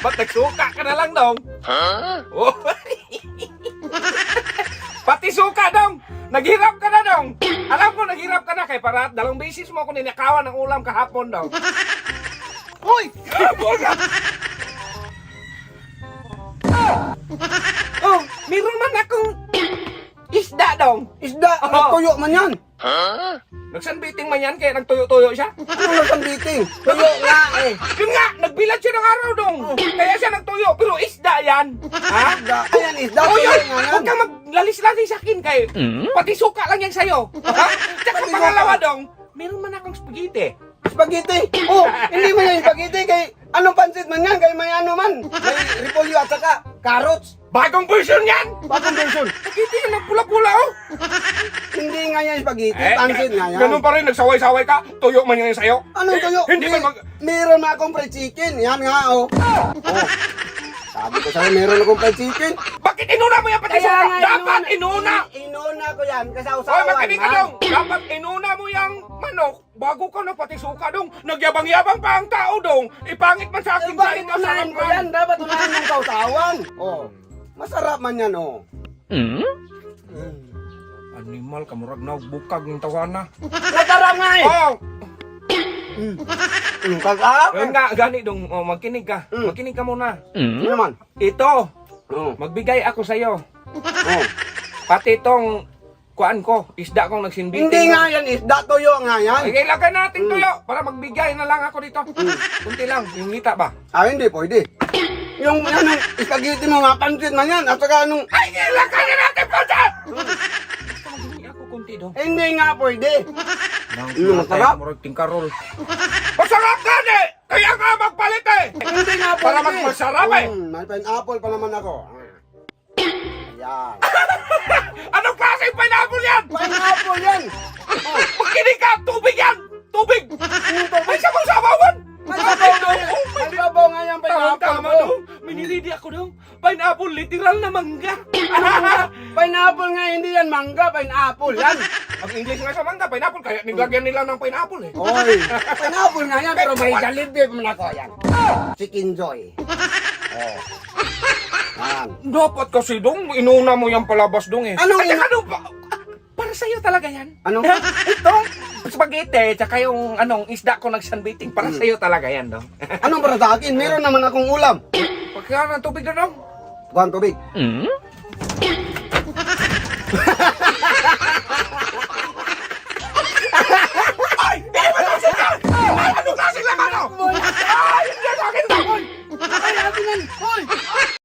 Ba't nagsuka ka na lang, dong? Oh. Pati suka, dong! Naghirap ka na, dong! Alam ko, naghirap ka na kay para 2 beses mo ako ninakawan ng ulam kahapon, dong. Hoy! Oh, meron man akong isda, dong. Isda! Oo. Nagtuyo man yan! Nagsanbiting man yan kaya nagtuyo-tuyo siya. Ano nagsambiting? Tuyo nga eh! Yun nga, nagbilad siya ng araw, dong. Kaya siya nagtuyo, pero isda yan. Ha? Isda! Ayan, isda! Oh, Tuyo yun! nga yan! Huwag kang maglalis-lalis sa akin kay pati suka lang yan sa'yo. Ha? Tsaka Pati pangalawa, suka. dong, meron man akong spaghetti. Spaghetti! Oh! Hindi man yan spaghetti kay... Anong pansit man yan? Kay may ano man? May repolyo at saka carrots! Bagong version yan! Bagong version! Spaghetti yan, nagpula-pula, oh. Hindi nga yan spaghetti, pansit nga yan. Ganun pa rin, nagsaway-saway ka, tuyo man yan sa'yo. Anong tuyo? Hindi man mag... Meron na akong fried chicken. Yan nga, oh. Oh. Sabi ko sa'yo, meron akong fried chicken. Bakit inuna mo yan pati Kaya suka? nga, Dapat inuna! Inuna ko yan, Hoy, kasawsawan. makinig ka, dong! Dapat inuna mo yung manok bago ka na pati suka, dong. Nagyabang-yabang pa ang tao, dong. Ipangit man sa akin Bakit sa unahin ko yan? Dapat unahin yung sausawan. Oh. Masarap man yan, oh. Animal, kamurag na bukag ng tawana. Masarap nga eh. Oh! Kasarap. Yun nga, gani, dong. Oh, magkinig ka. Magkinig ka muna. Ano naman? Ito, Oh. magbigay ako sa'yo. Oh. Pati itong kuan ko, isda kong nagsinbiting. Hindi nga yan, isda tuyo nga yan. Ay, ilagay natin tuyo para magbigay na lang ako dito. Kunti lang, yung ngita ba? Ah, hindi pwede. Yung anong spaghetti mo, mapansit man yan. At saka anong... Ay, ilagay na natin po dyan! Maghingi ako kunti dong. Hindi nga pwede. masarap? Murag tingkarol. Masarap gani! Kaya nga magpalit eh! Hindi nga pwede. Para magmasarap eh! May pineapple pa naman ako. Ayan. Anong klaseng pineapple yan? Pineapple yan. Oh. Magkinig ka! Tubig yan! Tubig! Ay, sa mga sabawan! May sabaw nga yan. May sabaw nga yan pineapple Tama ko. dong! Minilidi ako dong! Pineapple, literal na mangga! Pineapple nga, hindi yan mangga. Pineapple yan. Ang English nga sa mangga, pineapple, kaya niglagyan nila ng pineapple eh. Oy, pineapple nga yan, pero may Jollibee man ako yan. Chicken Joy. Oh. Yan. Dapat kasi dong, inuna mo yung palabas dong eh. Anong At saka dong, para sa'yo talaga yan. Anong? Ito, spaghetti, tsaka yung anong isda ko nagsanbiting, para sa'yo talaga yan dong. Anong para sa akin? Meron naman akong ulam. Pagka ng tubig na dong. Buwan tubig.